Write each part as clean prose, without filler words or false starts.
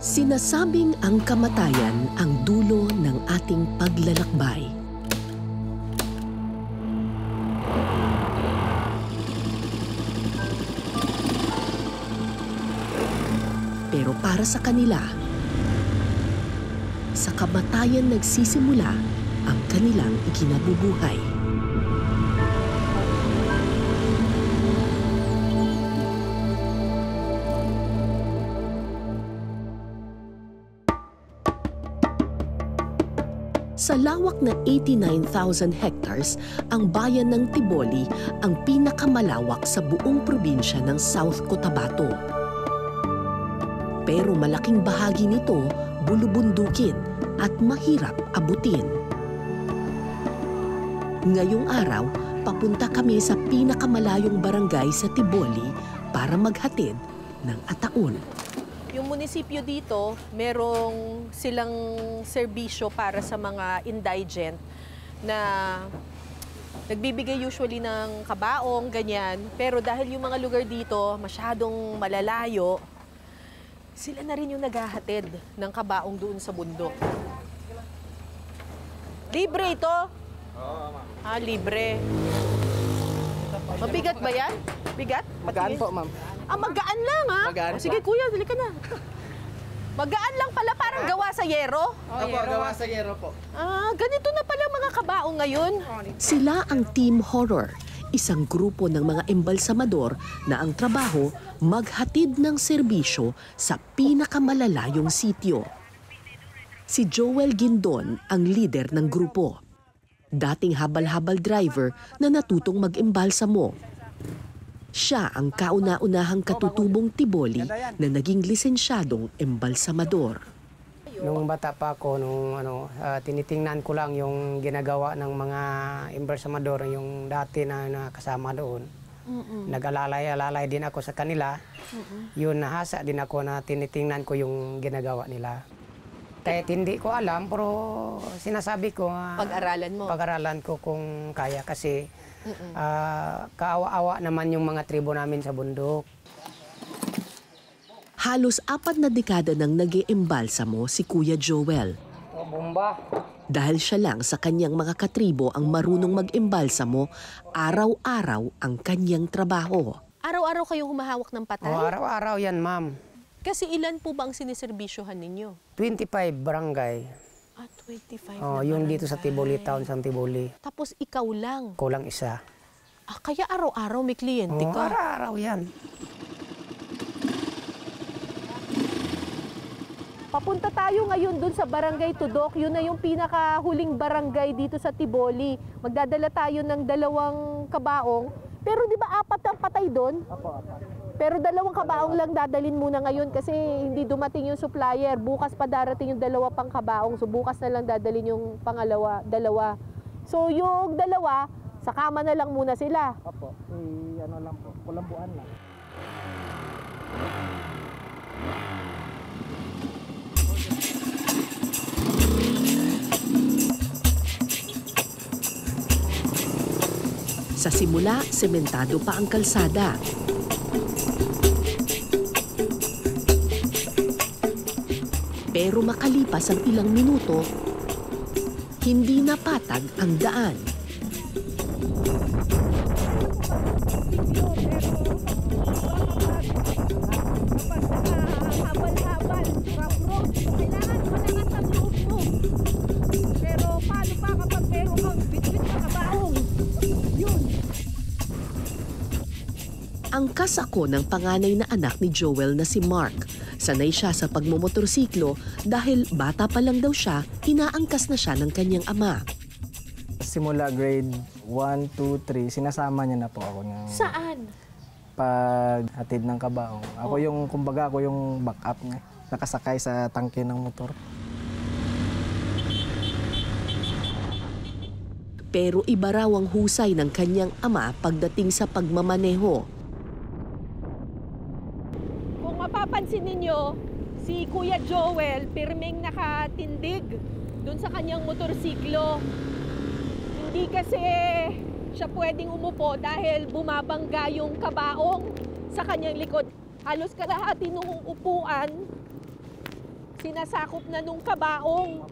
Sinasabing ang kamatayan ang dulo ng ating paglalakbay. Pero para sa kanila, sa kamatayan nagsisimula ang kanilang ikinabubuhay. Sa lawak na 89,000 hectares, ang bayan ng Tiboli ang pinakamalawak sa buong probinsya ng South Cotabato. Pero malaking bahagi nito bulubundukin at mahirap abutin. Ngayong araw, papunta kami sa pinakamalayong barangay sa Tiboli para maghatid ng ataon. Yung munisipyo dito, merong silang serbisyo para sa mga indigent na nagbibigay usually ng kabaong, ganyan. Pero dahil yung mga lugar dito masyadong malalayo, sila na rin yung naghahatid ng kabaong doon sa bundok. Libre ito? Oo, ma'am. Ah, libre. Mabigat ba yan? Bigat? Magaan po, ma'am. Ah, magaan lang, ha? Magaan sige, po. kuya, dali ka na. Magaan lang pala, parang gawa sa yero. Opo, gawa sa yero po. Ah, ganito na pala mga kabaong ngayon. Sila ang Team Horror, isang grupo ng mga embalsamador na ang trabaho maghatid ng serbisyo sa pinakamalalayong sityo. Si Joel Guindon ang leader ng grupo. Dating habal-habal driver na natutong mag-embalsamo. Siya ang kauna-unahang katutubong Tiboli na naging lisensyadong embalsamador. Nung bata pa ako, tinitingnan ko lang yung ginagawa ng mga embalsamador, yung dati na nakasama doon. Nag-alalay-alalay din ako sa kanila. Yun, nahasa din ako na tinitingnan ko yung ginagawa nila. Kahit hindi ko alam, pero sinasabi ko, Pag-aralan mo? Pag-aralan ko kung kaya kasi kaawa-awa naman yung mga tribo namin sa bundok. Halos 4 na dekada nang nag-iembalsamo si Kuya Joel. Bomba! Dahil siya lang sa kanyang mga katribo ang marunong mag-embalsamo, araw-araw ang kanyang trabaho. Araw-araw kayong humahawak ng patay? Araw-araw yan, ma'am. Kasi ilan po ba ang siniservisyohan ninyo? 25 barangay. Ah, 25 Yung dito sa Tiboli Town, sa Tiboli. Tapos ikaw lang? Kulang isa. Ah, kaya araw-araw may kliyente ka? Araw-araw yan. Papunta tayo ngayon dun sa Barangay Tudok. Yun na yung pinakahuling barangay dito sa Tiboli. Magdadala tayo ng 2 kabaong. Pero di ba 4 ang patay doon? Pero 2 kabaong lang dadalin muna ngayon kasi hindi dumating yung supplier. Bukas pa darating yung 2 pang kabaong. So bukas na lang dadalin yung pangalawa, 2. So yung 2, sa kama na lang muna sila. Opo, ano lang po, kulambuan lang. Sa simula, sementado pa ang kalsada. Pero makalipas ang ilang minuto, hindi na patag ang daan. Angkas ako ng panganay na anak ni Joel na si Mark. Sanay siya sa pagmumotorsiklo dahil bata pa lang daw siya, inaangkas na siya ng kanyang ama. Simula grade 1, 2, 3, sinasama niya na po ako ng Saan? paghatid ng kabaong. Ako yung, kumbaga ako yung backup niya, nakasakay sa tangke ng motor. Pero iba raw ang husay ng kanyang ama pagdating sa pagmamaneho. Kung mapapansin ninyo, si Kuya Joel pirmeng nakatindig dun sa kanyang motorsiklo. Hindi kasi siya pwedeng umupo dahil bumabangga yung kabaong sa kanyang likod. Halos kalahati nung upuan, sinasakop na nung kabaong.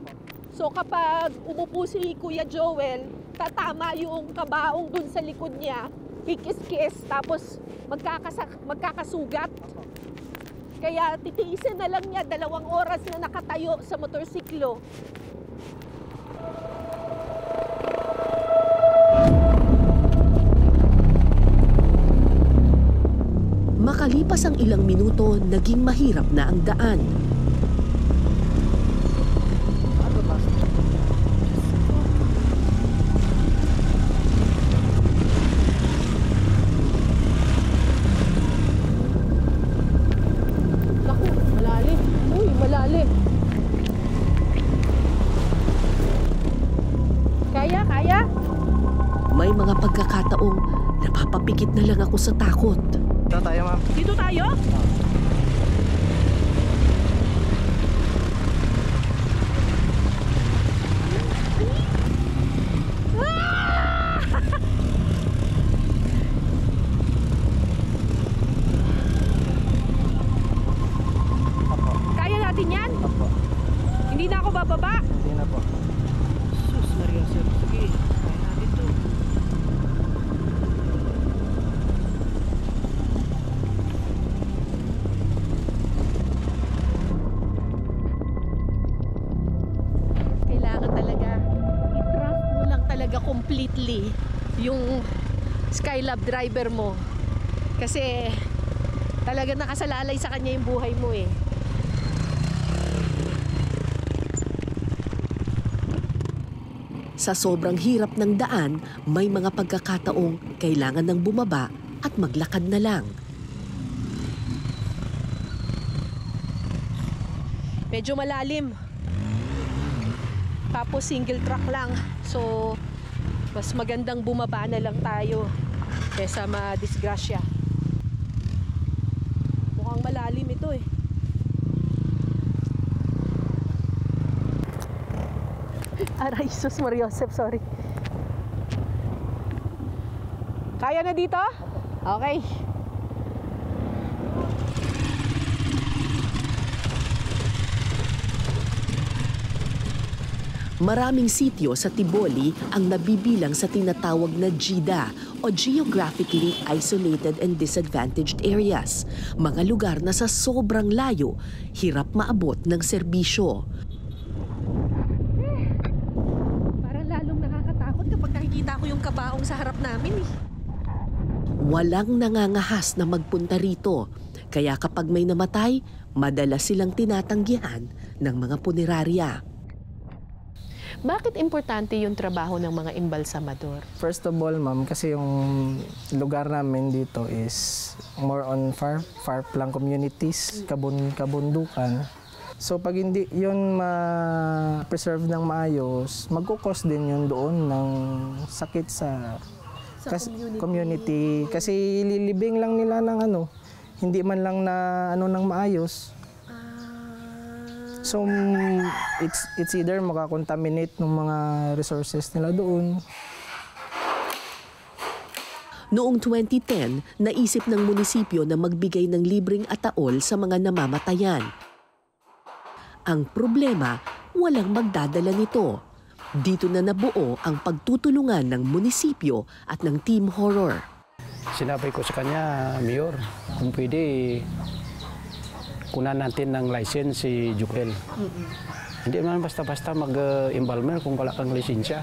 So kapag umupo si Kuya Joel, tatama yung kabaong dun sa likod niya, kikis-kis, tapos magkakasugat. Kaya titiisin na lang niya 2 oras na nakatayo sa motorsiklo. Makalipas ang ilang minuto, naging mahirap na ang daan. Naku, malalim. Uy, malalim. Kaya? May mga pagkakataong napapapikit na lang ako sa takot. Ito tayo, ma'am. Dito tayo? Kaya natin yan? Opo. Hindi na ako bababa? Hindi na po. Sus, Maria, sir. Sige, kaya natin to. Kailangan talaga i-trust mo lang talaga completely yung Skylab driver mo. Kasi talaga nakasalalay sa kanya yung buhay mo eh. Sa sobrang hirap ng daan, may mga pagkakataong kailangan ng bumaba at maglakad na lang. Medyo malalim. Tapos single track lang. So, mas magandang bumaba na lang tayo kesa madisgrasya. Mukhang malalim ito eh. Aray, sus Mariosep, sorry. Kaya na dito? Okay. Maraming sityo sa Tiboli ang nabibilang sa tinatawag na GIDA o Geographically Isolated and Disadvantaged Areas, mga lugar na sa sobrang layo, hirap maabot ng serbisyo. Parang lalong nakakatakot kapag nakikita ko yung kabaong sa harap namin eh. Walang nangangahas na magpunta rito, kaya kapag may namatay, madalas silang tinatanggihan ng mga punerarya. Bakit importante yung trabaho ng mga embalsamador? First of all, ma'am, kasi yung lugar namin dito is more on far flung communities, kabundukan. So pag hindi yun ma-preserve ng maayos, magkukos din yun doon ng sakit sa community. Kasi ililibing lang nila ng hindi man lang na ng maayos. So, it's either makakontaminate ng mga resources nila doon. Noong 2010, naisip ng munisipyo na magbigay ng libreng ataol sa mga namamatayan. Ang problema, walang magdadala nito. Dito na nabuo ang pagtutulungan ng munisipyo at ng Team Horror. Sinabi ko sa kanya, Mayor, kung pwede, kunan natin ng license si Joel. Hindi naman basta-basta mag-embalmer kung wala kang lisensya.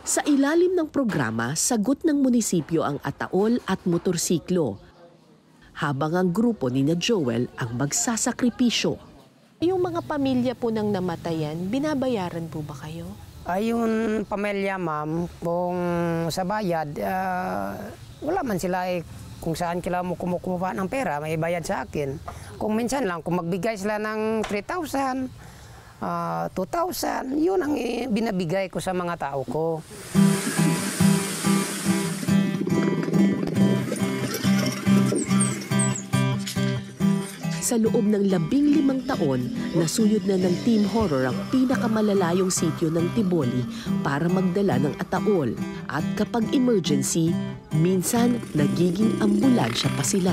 Sa ilalim ng programa, sagot ng munisipyo ang ataol at motorsiklo, habang ang grupo ni Joel ang magsasakripisyo. Yung mga pamilya po ng namatayan, binabayaran po ba kayo? Ay, yung pamilya, ma'am, kung sa bayad, wala man sila kung saan kila mo kumukuha ng pera, may bayad sa akin. Kung minsan lang, kung magbigay sila ng 3,000, 2,000, yun ang binabigay ko sa mga tao ko. Sa loob ng 15 taon, nasuyod na ng Team Horror ang pinakamalalayong sityo ng Tiboli para magdala ng ataol. At kapag emergency, minsan nagiging ambulansya pa sila.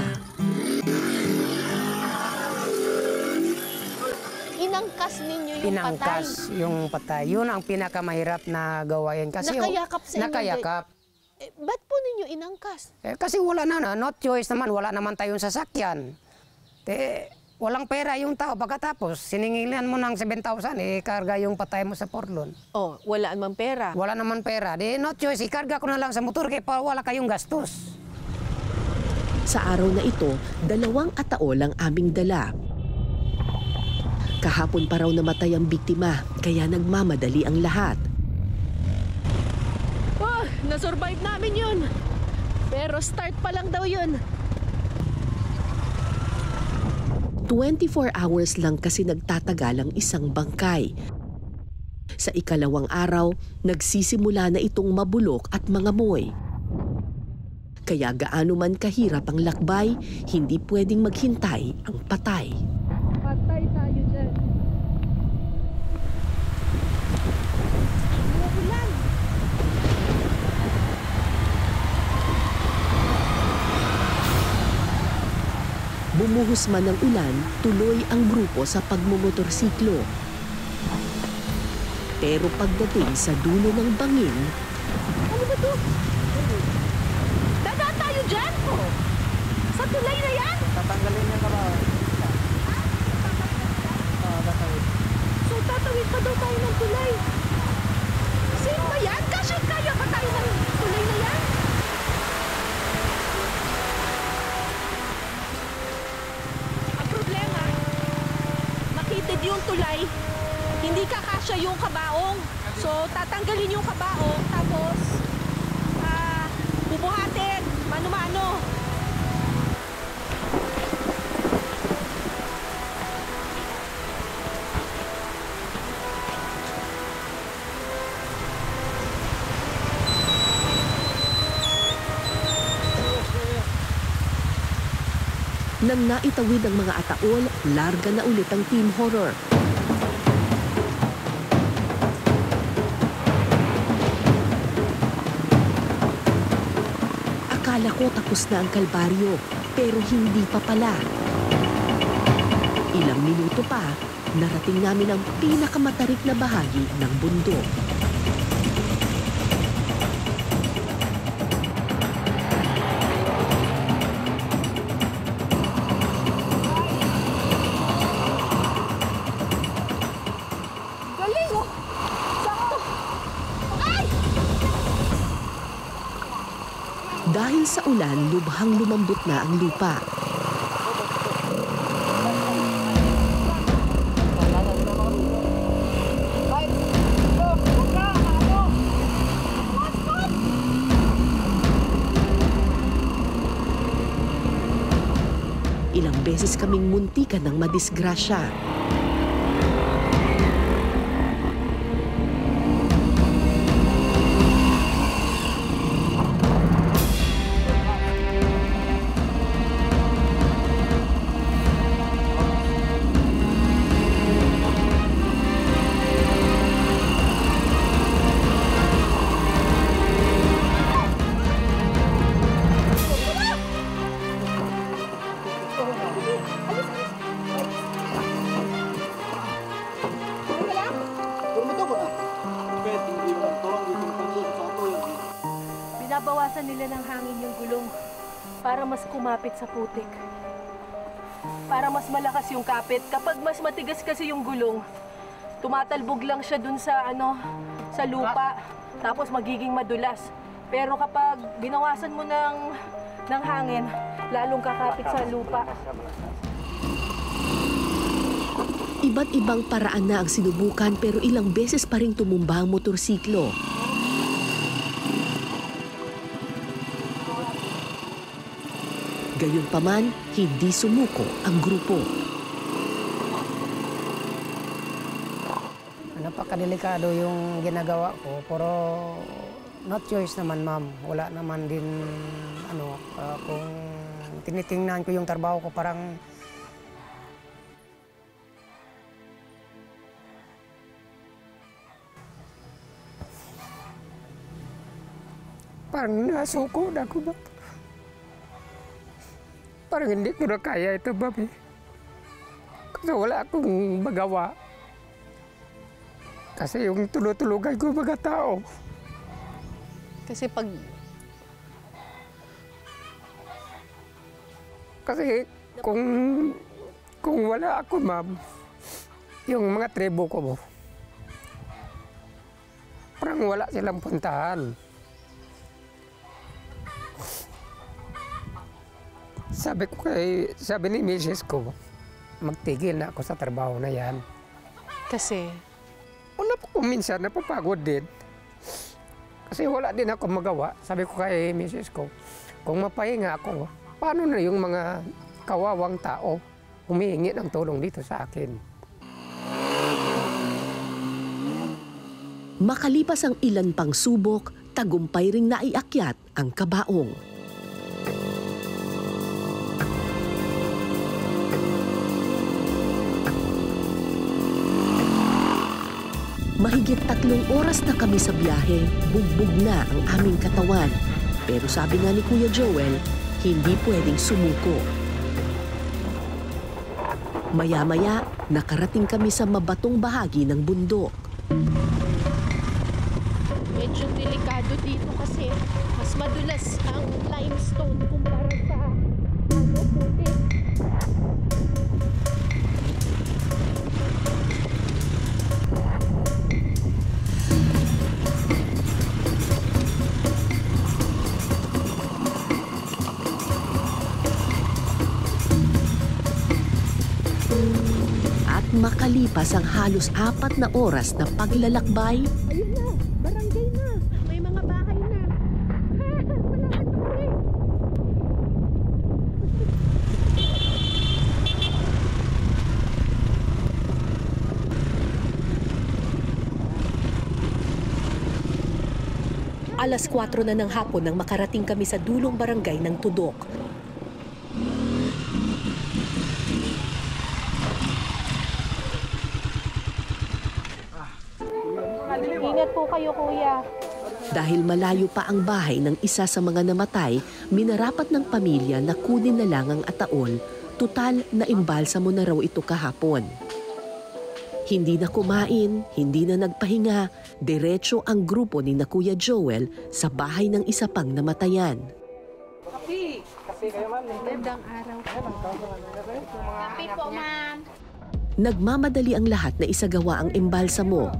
inangkas ninyo yung Pinangkas yung patay. Yun ang pinakamahirap na gawain. Kasi Nakayakap sa inyo. nakayakap. patay? Ba't po ninyo inangkas? Kasi wala na, no choice naman. Wala naman tayong sasakyan. Walang pera yung tao. Pagkatapos, siningilan mo ng 7,000, karga yung patay mo sa porlon. Oh, wala namang pera. Wala naman pera. No choice, ikarga ko na lang sa motor kaya wala kayong gastos. Sa araw na ito, 2 ataol ang aming dala. Kahapon pa raw namatay ang biktima, kaya nagmamadali ang lahat. Oh, nasurvive namin yun. Pero start pa lang daw yun. 24 hours lang kasi nagtatagal ang isang bangkay. Sa ikalawang araw, nagsisimula na itong mabulok at mangamoy. Kaya gaano man kahirap ang lakbay, hindi pwedeng maghintay ang patay. Patay tayo dyan. Ulan. Bumuhos man ang ulan, tuloy ang grupo sa pagmumotorsiklo. Pero pagdating sa dulo ng bangin, Ano ba to? Dadaan tayo dyan po. Sa tulay na yan. Tatanggalin niya ka ba? So tatawid pa daw tayo ng tulay. Sino ba yan? Kaya pa tayo ng tulay na yan? Ang problema, makitid yung tulay, hindi kakasya yung kabaong. So tatanggalin yung kabaong, tapos bubuhatin, mano-mano. nang naitawid ang mga ataol, larga na ulit ang Team Horror. Akala ko tapos na ang kalbaryo, pero hindi pa pala. Ilang minuto pa, narating namin ang pinakamatarik na bahagi ng bundok. Galing oh! Sakto! Ay! Dahil sa ulan, lubhang lumambot na ang lupa. Ilang beses kaming muntikan ng madisgrasya. Binabawasan nila ng hangin yung gulong para mas kumapit sa putik. Para mas malakas yung kapit. Kapag mas matigas kasi yung gulong, tumatalbog lang siya dun sa sa lupa, tapos magiging madulas. Pero kapag binawasan mo ng hangin, lalong kakapit sa lupa. Iba't ibang paraan na ang sinubukan pero ilang beses pa rin tumumba ang motorsiklo. Gayunpaman, hindi sumuko ang grupo. Napakadelikado yung ginagawa ko, pero not choice naman, ma'am. Wala naman din, kung tinitingnan ko yung trabaho ko, parang nasuko na ako ba? Parang hindi ko na kaya ito, ma'am. Kasi wala akong magawa. Kasi yung tulutulugan ko mga tao. Kasi pag Kasi kung wala ako, ma'am, yung mga tribo ko, parang wala silang puntahan. Sabi ni misis ko, magtigil na ako sa trabaho na yan. kasi Una po kung minsan napapagod din. Kasi wala din ako magawa. Sabi ko kay misis ko, kung mapahinga ako, paano na yung mga kawawang tao humihingi ng tulong dito sa akin? Makalipas ang ilan pang subok, tagumpay ring naiakyat ang kabaong. Mahigit 3 oras na kami sa biyahe, bugbog na ang aming katawan. Pero sabi nga ni Kuya Joel, hindi pwedeng sumuko. Maya-maya, nakarating kami sa mabatong bahagi ng bundok. medyo delikado dito kasi mas madulas ang limestone kumpara sa puti. At makalipas ang halos 4 na oras na paglalakbay, Ayun na, barangay na. May mga bahay na. Malapit na kami. alas 4 na ng hapon nang makarating kami sa dulong barangay ng Tudok. Ingat po kayo, kuya. Dahil malayo pa ang bahay ng isa sa mga namatay, minarapat ng pamilya na kunin na lang ang ataol. Tutal na imbalsa mo na raw ito kahapon. Hindi na kumain, hindi na nagpahinga, diretso ang grupo ni na Kuya Joel sa bahay ng isa pang namatayan. Magandang araw po. Kape po, ma'am. Nagmamadali ang lahat na isagawa ang imbalsamo.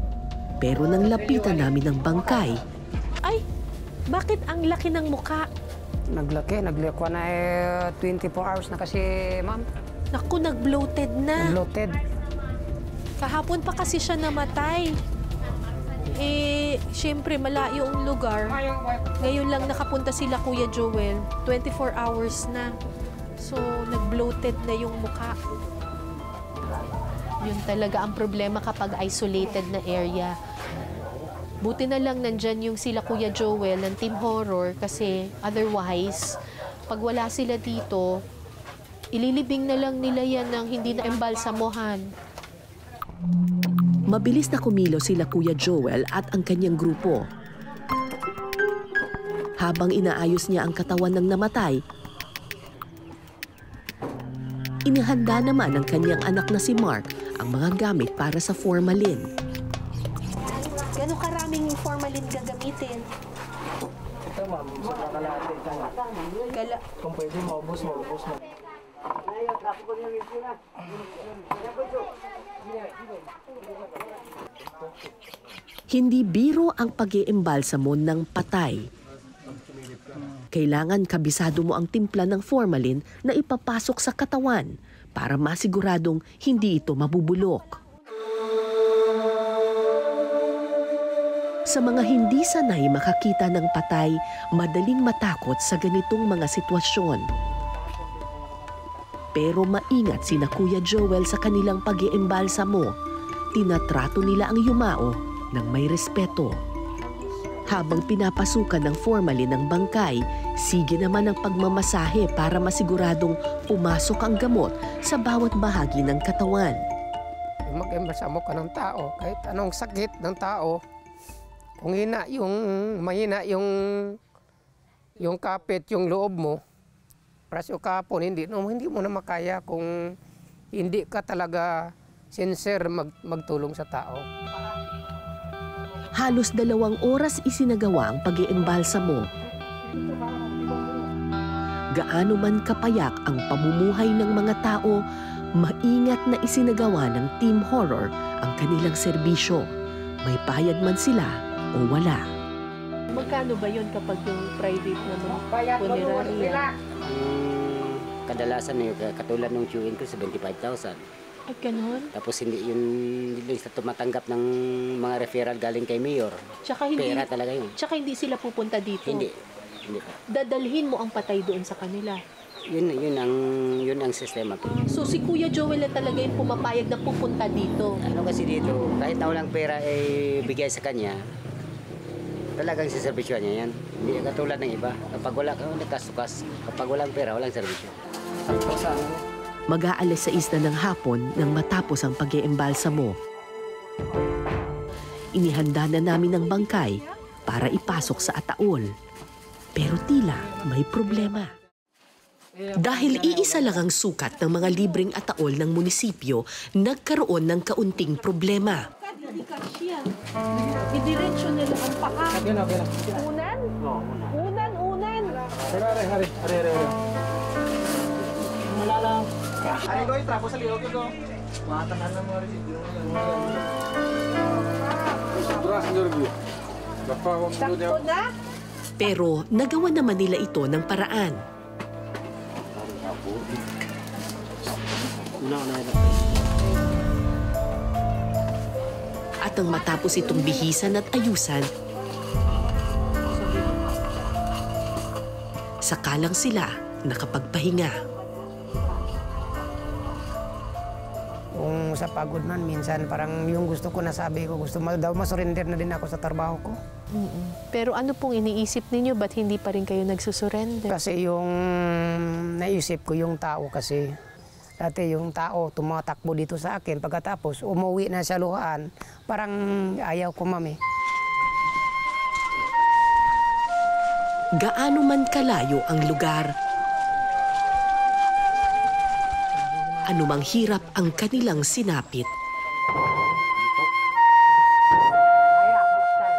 Pero nang lapitan namin ng bangkay, Ay, bakit ang laki ng muka? Naglaki na 24 hours na kasi, ma'am. Naku, nag-bloated na. Bloated. Kahapon pa kasi siya namatay. Siyempre, malayo ang lugar. Ngayon lang nakapunta sila, Kuya Joel. 24 hours na. So, nag-bloated na yung mukha. Yun talaga ang problema kapag isolated na area. Buti na lang nandyan yung sila Kuya Joel ng Team Horror kasi otherwise, pag wala sila dito, ililibing na lang nila yan ng hindi na embalsamohan. mabilis na kumilos sila Kuya Joel at ang kanyang grupo. Habang inaayos niya ang katawan ng namatay, inihanda naman ng kanyang anak na si Mark ang mga gamit para sa formalin. Gano'ng karaming formalin gagamitin? Ito ma'am, sa kalahati dyan. Kung pwede maubos mo. Hindi biro ang pag-iimbalsamo ng patay. Kailangan kabisado mo ang timpla ng formalin na ipapasok sa katawan para masiguradong hindi ito mabubulok. Sa mga hindi sanay makakita ng patay, madaling matakot sa ganitong mga sitwasyon. Pero maingat sina Kuya Joel sa kanilang pag-iimbalsamo. Tinatrato nila ang yumao ng may respeto. Habang pinapasukan ng formalin ng bangkay, sige naman ang pagmamasahe para masiguradong pumasok ang gamot sa bawat bahagi ng katawan. Mag-embalsamo ka ng tao, kahit anong sakit ng tao, kung mahina yung kapit, yung loob mo, presyo kapon, hindi mo na makaya kung hindi ka talaga sincere magtulong sa tao. Halos 2 oras isinagawa ang pag-iimbalsamo. Gaano man kapayak ang pamumuhay ng mga tao, maingat na isinagawa ng Team Horror ang kanilang serbisyo. May payag man sila o wala. Magkano ba yun kapag yung private na mga funeraria? Kadalasan katulad ng queuing ko, 75,000. Ay, ganun? Tapos hindi sa tumatanggap ng mga referral galing kay Mayor. Tsaka hindi, Pera talaga yun. tsaka hindi sila pupunta dito? Hindi pa. Dadalhin mo ang patay doon sa kanila? Yun ang sistema po. So si Kuya Joel na talaga yung pumapayag na pupunta dito? Ano kasi dito, kahit na walang pera ay bigay sa kanya, talagang siservisyo niya yan. Hindi katulad ng iba. Kapag wala kang nakasukas, kapag walang pera, walang serbisyo. Mag-aalas 6 na ng hapon nang matapos ang pag-iimbalsamo. Inihanda na namin ang bangkay para ipasok sa ataol. Pero tila may problema. Dahil iisa lang ang sukat ng mga libreng ataol ng munisipyo, nagkaroon ng kaunting problema. Idiretso nila ang paa. Unan? Unan. Sakto na? Pero nagawa naman nila ito ng paraan. At nang matapos itong bihisan at ayusan, sakalang sila nakapagpahinga. Kung sa pagod man, minsan parang yung gusto ko nasabi ko, gusto daw masurrender na din ako sa trabaho ko. Pero ano pong iniisip ninyo? Ba't hindi pa rin kayo nagsusurrender? Kasi yung naisip ko yung tao kasi. Dati yung tao tumatakbo dito sa akin. Pagkatapos umuwi na sa luhaan, parang ayaw ko, mami. Gaano man kalayo ang lugar, anumang hirap ang kanilang sinapit,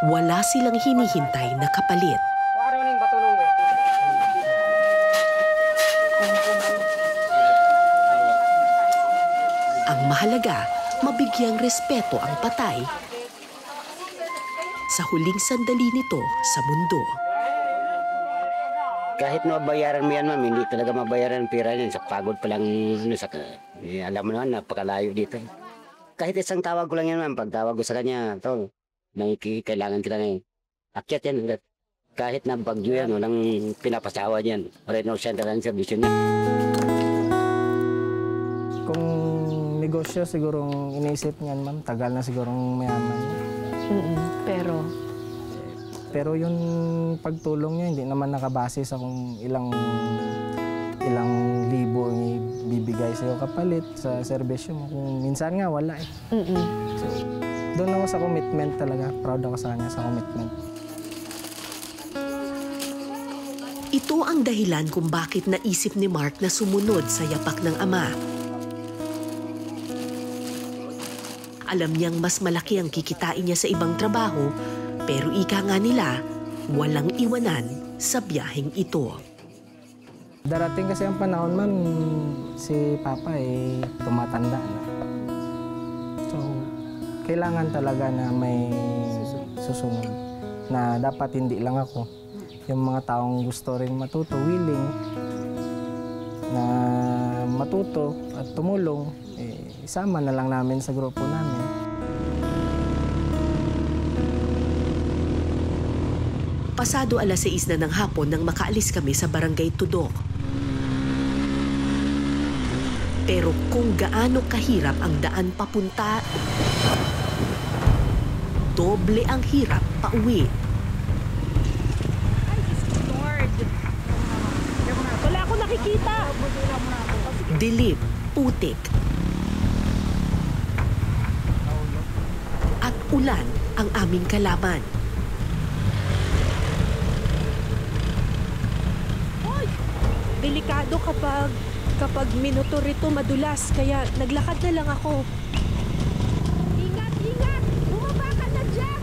wala silang hinihintay na kapalit. Ang mahalaga, mabigyang respeto ang patay sa huling sandali nito sa mundo. Kahit mabayaran mo yan, ma'am, hindi talaga mabayaran ang pera niyan. Sa pagod pa lang, alam mo naman, napakalayo dito. Kahit isang tawag ko lang yan, ma'am. Pag tawag ko sa kanya, ito, kailangan kita ngayon. Akyat yan. Kahit na bagyo yan, walang pinapasawa niyan. Wala na siya talagang servisyon niya. Kung negosyo sigurong iniisip niyan, ma'am, tagal na sigurong mayaman. Pero yung pagtulong niya, hindi naman nakabase sa kung ilang libo ang ibibigay sa'yo kapalit sa serbisyo mo. Kung minsan nga, wala eh. So, doon ako sa commitment talaga. Proud ako sa kanya sa commitment. Ito ang dahilan kung bakit naisip ni Mark na sumunod sa yapak ng ama. Alam niyang mas malaki ang kikitain niya sa ibang trabaho, pero ika nga nila, walang iwanan sa biyaheng ito. Darating kasi ang panahon, ma'am, si Papa tumatanda na. So, kailangan talaga na may susunod. Na dapat hindi lang ako. Yung mga taong gusto rin matuto, willing na matuto at tumulong, isama na lang namin sa grupo namin. Pasado alas 6 na ng hapon nang makaalis kami sa Barangay Tudok. Pero kung gaano kahirap ang daan papunta, doble ang hirap pauwi. Lord! Wala akong nakikita! Dilim, putik, at ulan ang aming kalaban. Delikado kapag minotor ito madulas, kaya naglakad na lang ako. Ingat! Bumaba ka na dyan!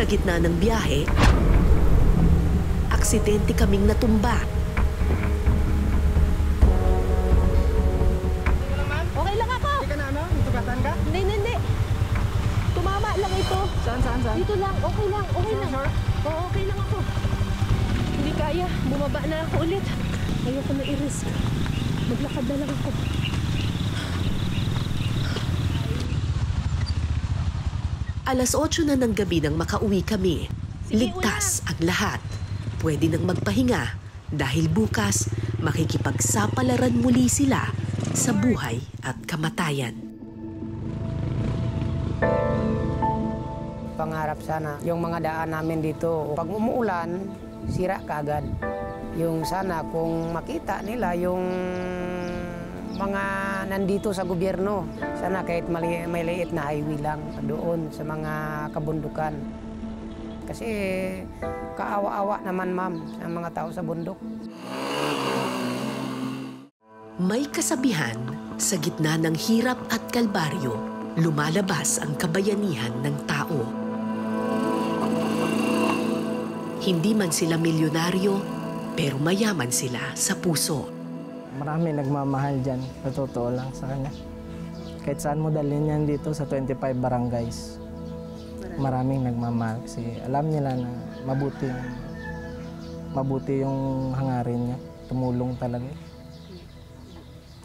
Sa gitna ng biyahe, aksidente kaming natumba. Okay lang ako. Hindi ka na ano? Natugatan ka? Hindi. Tumama lang ito. Saan? Dito lang. Okay lang. Sure? Oo, okay lang ako. Hindi kaya. Bumaba na ako ulit. Ayoko na i-risk. Maglakad na lang ako. Alas 8 na ng gabi nang makauwi kami. Ligtas ang lahat. Pwede nang magpahinga dahil bukas makikipagsapalaran muli sila sa buhay at kamatayan. Pangarap sana yung mga daan namin dito, pag umuulan, sira kaagad. Yung sana kung makita nila yung mga nandito sa gobyerno, sana kahit may liit na highway lang doon sa mga kabundukan. Kasi kaawa-awa naman ma'am ang mga tao sa bundok. May kasabihan, sa gitna ng hirap at kalbaryo, lumalabas ang kabayanihan ng tao. Hindi man sila milyonaryo, pero mayaman sila sa puso. Marami nagmamahal dyan, sa totoo lang sa kanya. Kahit saan mo dalhin yan dito sa 25 barangays. Maraming nagmamahal kasi alam nila na mabuti yung hangarin niya. Tumulong talaga.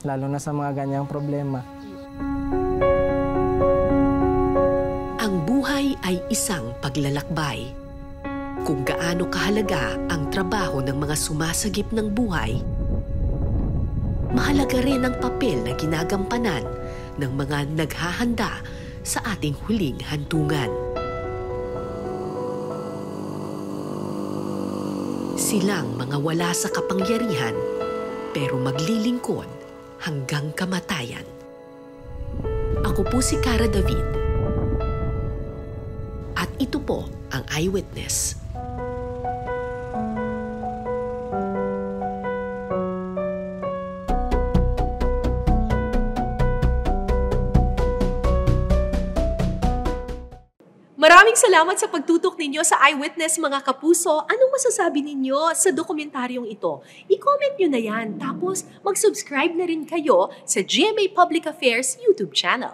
Lalo na sa mga ganyang problema. Ang buhay ay isang paglalakbay. Kung gaano kahalaga ang trabaho ng mga sumasagip ng buhay, mahalaga rin ang papel na ginagampanan ng mga naghahanda sa ating huling hantungan. Silang mga wala sa kapangyarihan pero maglilingkod hanggang kamatayan. Ako po si Cara David at ito po ang Eyewitness. Maraming salamat sa pagtutok ninyo sa Eyewitness mga kapuso. Anong masasabi ninyo sa dokumentaryong ito? I-comment nyo na yan. Tapos mag-subscribe na rin kayo sa GMA Public Affairs YouTube channel.